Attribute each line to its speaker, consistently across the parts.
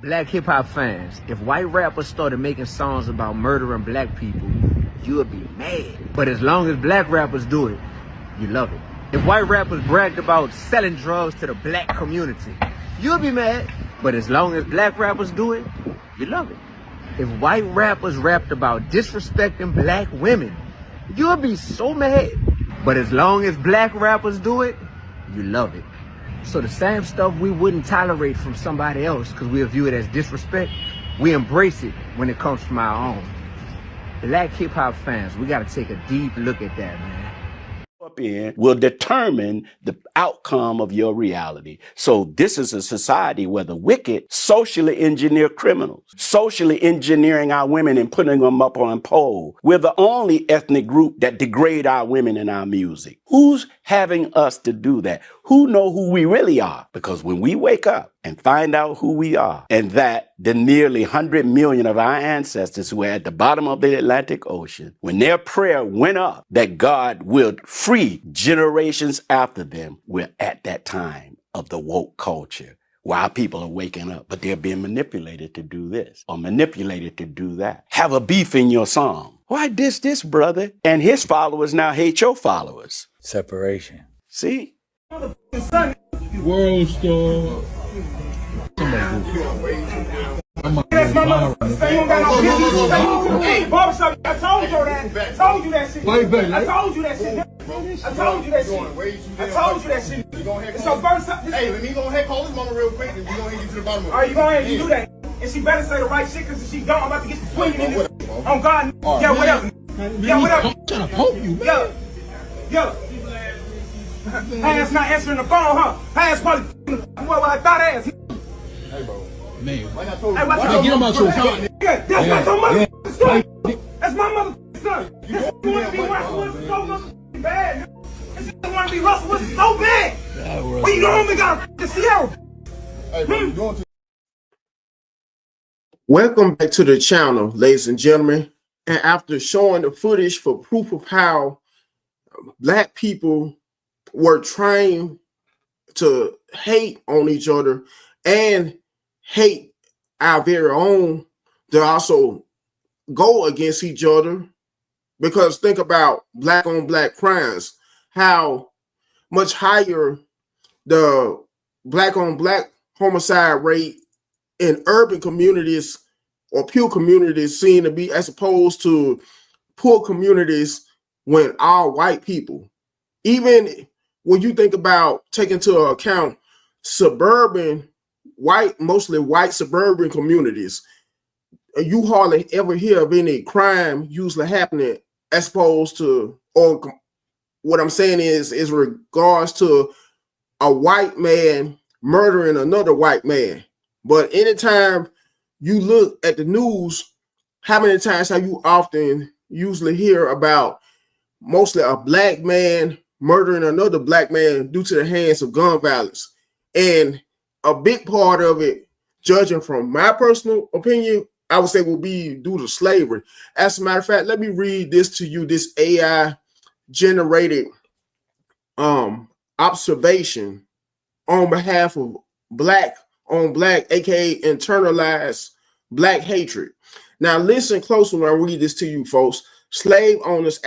Speaker 1: Black hip hop fans, if white rappers started making songs about murdering black people, you would be mad. But as long as black rappers do it, you love it. If white rappers bragged about selling drugs to the black community, you'll be mad. But as long as black rappers do it, you love it. If white rappers rapped about disrespecting black women, you'll be so mad. But as long as black rappers do it, you love it. So the same stuff we wouldn't tolerate from somebody else because we'll view it as disrespect, we embrace it when it comes from our own. Black hip hop fans, we gotta take a deep look at that, man.
Speaker 2: Up in will determine the outcome of your reality. So this is a society where the wicked socially engineer criminals, socially engineering our women and putting them up on pole. We're the only ethnic group that degrade our women in our music. Who's having us to do that? Who know who we really are? Because when we wake up and find out who we are, and that the nearly 100 million of our ancestors who were at the bottom of the Atlantic Ocean, when their prayer went up that God would free generations after them, we're at that time of the woke culture where our people are waking up, but they're being manipulated to do this or manipulated to do that. Have a beef in your song. Why this brother? And his followers now hate your followers.
Speaker 3: Separation.
Speaker 2: See?
Speaker 4: World Star.
Speaker 5: That's my mother. You don't got no business. Hey, barbershop, I told you that. I told you that shit. I told you that shit. I told you that shit. I told you that shit. It's your first time.
Speaker 6: Hey, let me go ahead and call this mama real quick and we go ahead and get to the bottom of it.
Speaker 5: All right, you go ahead and do that. And she better say the right shit because if she don't, I'm about to get you swinging in this. On God. Yeah, whatever. Yeah, whatever.
Speaker 4: I'm trying to poke you.
Speaker 5: Yeah. Hey, that's not answering the phone, huh? Hey, that's probably what I thought ass.
Speaker 6: Hey, bro.
Speaker 4: Man.
Speaker 5: Hey,
Speaker 4: get him out your car.
Speaker 5: That's not your motherfucking son. That's my motherfucking son. You want to be Russell Wilson so motherfucking bad. You want to be Russell Wilson so bad. Well, you don't even got to Sierra.
Speaker 6: Hey, bro, you going to...
Speaker 7: Welcome back to the channel, ladies and gentlemen. And after showing the footage for proof of how black people were trained to hate on each other and hate our very own, to also go against each other, because think about black on black crimes, how much higher the black on black homicide rate in urban communities or pure communities seem to be, as opposed to poor communities when all white people. Even when you think about taking into account suburban white, mostly white suburban communities, you hardly ever hear of any crime usually happening, as opposed to, or what I'm saying is regards to a white man murdering another white man. But anytime you look at the news, how many times have you often usually hear about mostly a black man murdering another black man due to the hands of gun violence? And a big part of it, judging from my personal opinion, I would say will be due to slavery. As a matter of fact, let me read this to you, this AI generated observation on behalf of black on black, aka internalized black hatred. Now listen closely when I read this to you, folks. Slave owners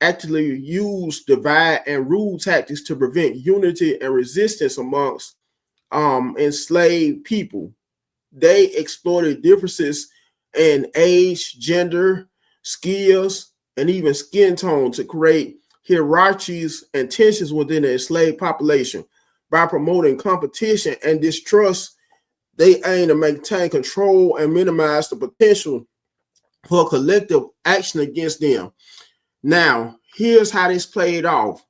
Speaker 7: actively use divide and rule tactics to prevent unity and resistance amongst enslaved people. They exploited differences in age, gender, skills, and even skin tone to create hierarchies and tensions within the enslaved population. By promoting competition and distrust, they aim to maintain control and minimize the potential for collective action against them. Now, here's how this played off.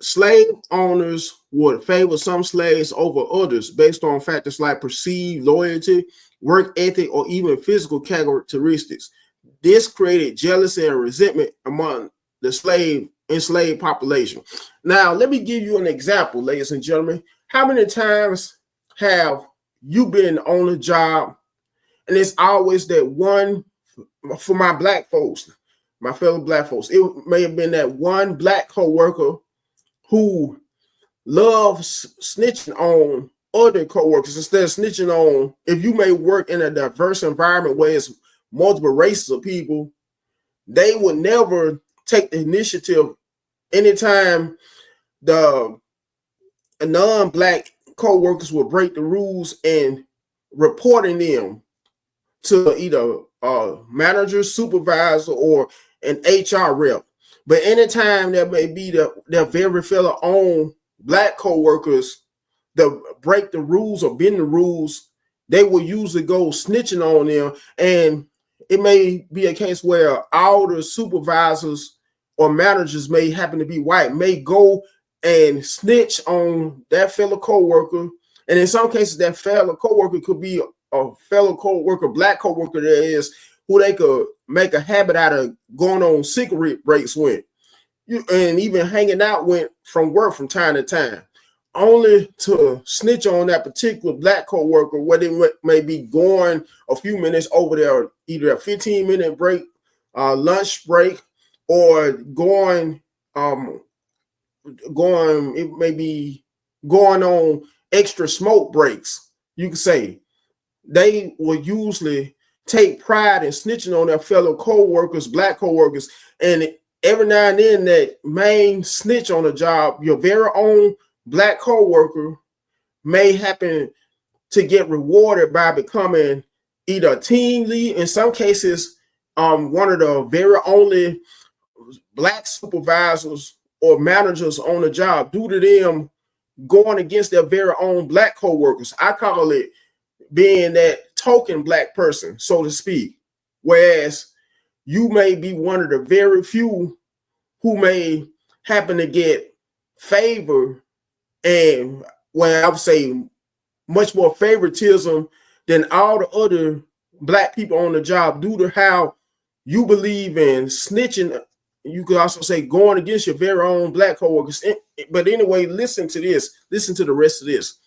Speaker 7: Slave owners would favor some slaves over others based on factors like perceived loyalty, work ethic, or even physical characteristics. This created jealousy and resentment among the enslaved population. Now, let me give you an example, ladies and gentlemen. How many times have you been on a job and it's always that one, for my black folks, my fellow black folks, it may have been that one black coworker who loves snitching on other coworkers instead of snitching on. If you may work in a diverse environment where it's multiple races of people, they would never take the initiative anytime the non-black co-workers will break the rules and reporting them to either a manager, supervisor, or an HR rep. But anytime there may be their very fellow own black co-workers that break the rules or bend the rules, they will usually go snitching on them. And it may be a case where all the supervisors or managers may happen to be white, may go and snitch on that fellow co-worker. And in some cases, that fellow co-worker could be a fellow co-worker, black co-worker that is, who they could make a habit out of going on cigarette breaks with, and even hanging out with from work from time to time, only to snitch on that particular black co-worker where they may be going a few minutes over there, either a 15-minute break, lunch break, or going, it may be going on extra smoke breaks. You can say they will usually take pride in snitching on their fellow co-workers, black co-workers, and every now and then that main snitch on a job, your very own black co-worker, may happen to get rewarded by becoming either a team lead, in some cases, one of the very only black supervisors or managers on the job, due to them going against their very own black co-workers. I call it being that token black person, so to speak. Whereas you may be one of the very few who may happen to get favor, and I would say much more favoritism than all the other black people on the job, due to how you believe in snitching. You could also say going against your very own black coworkers. But anyway, listen to this. Listen to the rest of this.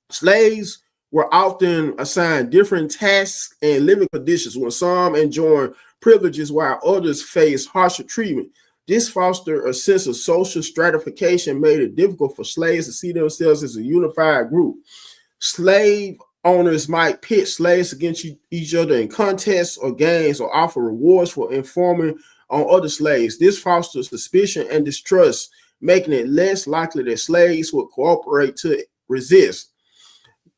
Speaker 7: Slaves were often assigned different tasks and living conditions, with some enjoying privileges while others faced harsher treatment. This fostered a sense of social stratification, made it difficult for slaves to see themselves as a unified group. Slave owners might pit slaves against each other in contests or games, or offer rewards for informing on other slaves. This fosters suspicion and distrust, making it less likely that slaves would cooperate to resist.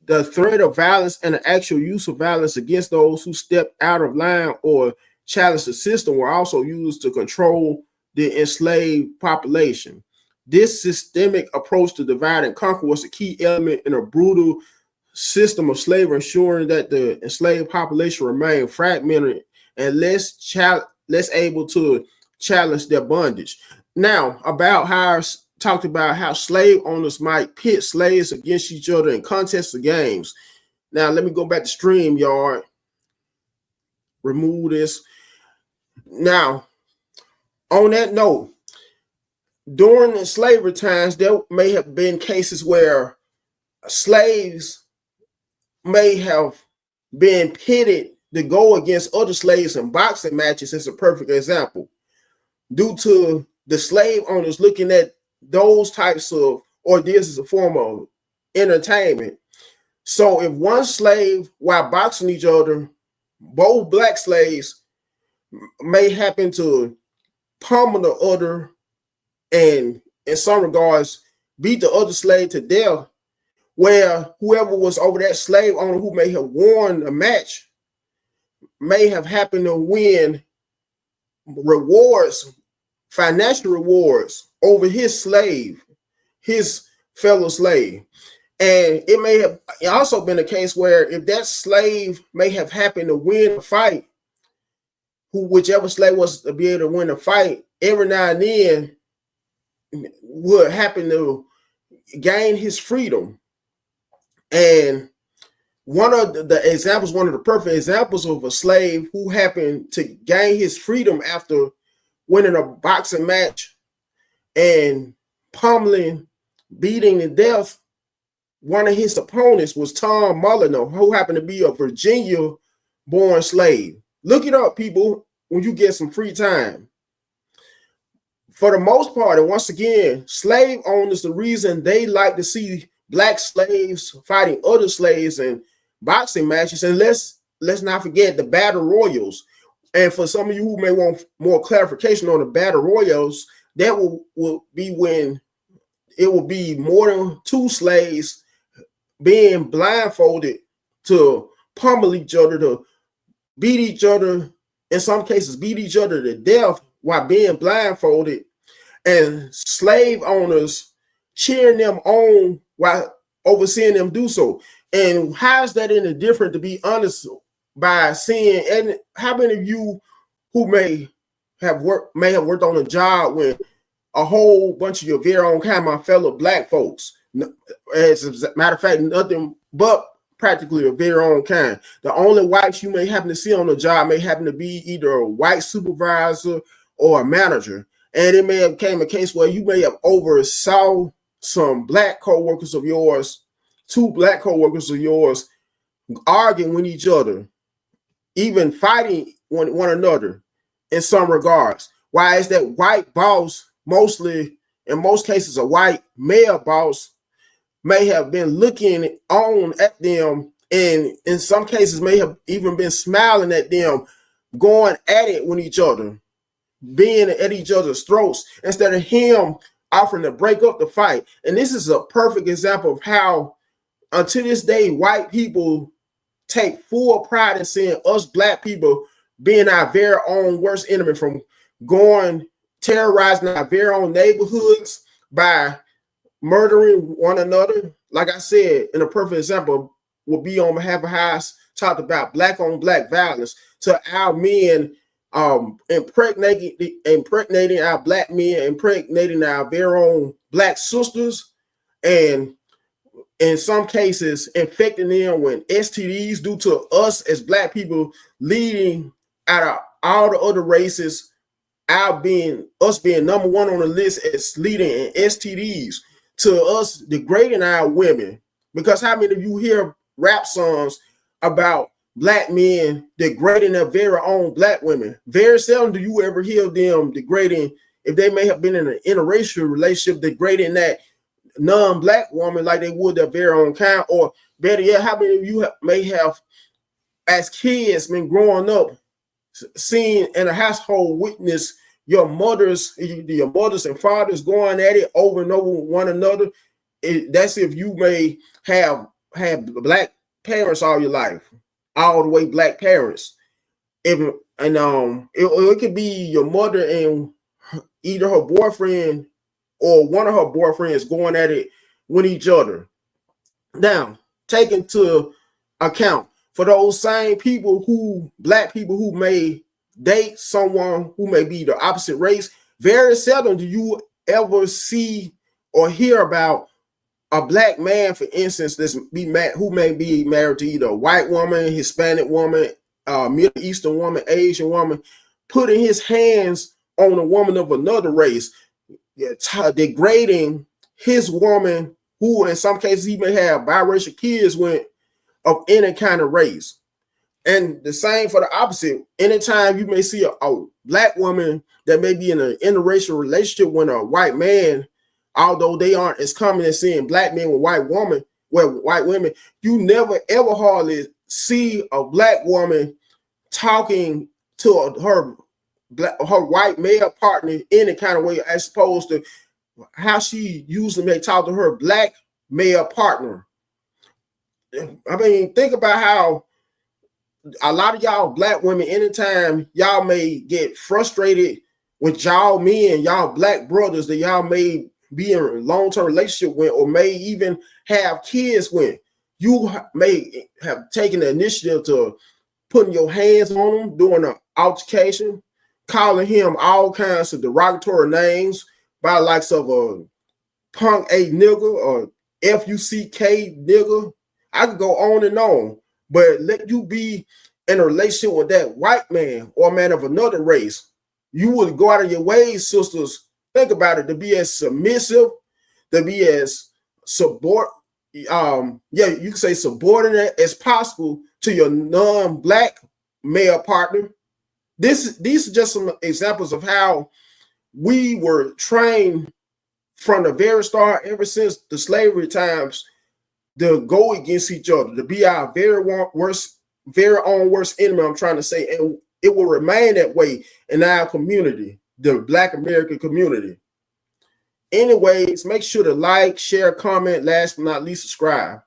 Speaker 7: The threat of violence and the actual use of violence against those who stepped out of line or challenged the system were also used to control the enslaved population. This systemic approach to divide and conquer was a key element in a brutal system of slavery, ensuring that the enslaved population remained fragmented and less able to challenge their bondage. Now, talked about how slave owners might pit slaves against each other in contests of games. Now, let me go back to StreamYard. Remove this. Now, on that note, during the slavery times, there may have been cases where slaves may have been pitted to go against other slaves in boxing matches. As a perfect example, due to the slave owners looking at those types of ordeals as a form of entertainment. So if one slave, while boxing each other, both black slaves may happen to pummel the other, and in some regards beat the other slave to death, where whoever was over that slave owner who may have won a match may have happened to win rewards, financial rewards, over his slave, his fellow slave. And it may have also been a case where if that slave may have happened to win a fight, whichever slave was to be able to win a fight, every now and then would happen to gain his freedom. And one of the perfect examples of a slave who happened to gain his freedom after winning a boxing match and pummeling, beating to death one of his opponents, was Tom Molyneux, who happened to be a Virginia-born slave. Look it up, people, when you get some free time. For the most part, and once again, slave owners, the reason they like to see black slaves fighting other slaves in boxing matches. And let's not forget the battle royals. And for some of you who may want more clarification on the battle royals, that will be when it will be more than 2 slaves being blindfolded to pummel each other, to beat each other, in some cases beat each other to death while being blindfolded, and slave owners cheering them on while overseeing them do so. And how is that any different, to be honest, by seeing, and how many of you who may have worked on a job when a whole bunch of your very own kind, my fellow black folks, as a matter of fact, nothing but practically a very own kind. The only whites you may happen to see on the job may happen to be either a white supervisor or a manager. And it may have came a case where you may have oversaw some black co-workers of yours, 2 black co-workers of yours, arguing with each other, even fighting one another in some regards. Why is that white boss, mostly in most cases a white male boss, may have been looking on at them, and in some cases may have even been smiling at them, going at it with each other, being at each other's throats, instead of him offering to break up the fight. And this is a perfect example of how, until this day, white people take full pride in seeing us black people being our very own worst enemy, from terrorizing our very own neighborhoods by murdering one another. Like I said, in a perfect example will be on behalf of how I talked about black on black violence, to our men impregnating our black men, impregnating our very own black sisters, and in some cases infecting them with STDs due to us as black people, leading out of all the other races, us being number 1 on the list as leading in STDs, to us degrading our women. Because how many of you hear rap songs about black men degrading their very own black women? Very seldom do you ever hear them degrading, if they may have been in an interracial relationship, degrading that non-black woman like they would their very own kind. Or better yet, how many of you may have, as kids, been growing up, seeing in a household, witness your mothers and fathers going at it over and over with one another? That's if you may have had black parents all your life, all the way black parents. It could be your mother and either her boyfriend or one of her boyfriends going at it with each other. Now, take into account, for those same people black people who may date someone who may be the opposite race, very seldom do you ever see or hear about a black man, for instance, who may be married to either a white woman, Hispanic woman, Middle Eastern woman, Asian woman, putting his hands on a woman of another race, degrading his woman, who in some cases he may have biracial kids with, of any kind of race. And the same for the opposite. Anytime you may see a black woman that may be in an interracial relationship with a white man, although they aren't as common as seeing black men with white women, you never ever hardly see a black woman talking to her white male partner any kind of way, as opposed to how she usually may talk to her black male partner. I mean, think about how a lot of y'all black women, anytime y'all may get frustrated with y'all men, y'all black brothers that y'all may be in a long-term relationship with, or may even have kids with, you may have taken the initiative to putting your hands on them, doing an altercation, calling him all kinds of derogatory names by the likes of a punk a nigga or F-U-C-K nigga. I could go on and on, but let you be in a relationship with that white man or a man of another race, you would go out of your ways, sisters, think about it, to be as submissive, to be as you can say subordinate as possible to your non-black male partner. These are just some examples of how we were trained from the very start, ever since the slavery times, to go against each other, to be our very own worst enemy. I'm trying to say, and it will remain that way in our community, the Black American community. Anyways, make sure to like, share, comment, last but not least, subscribe.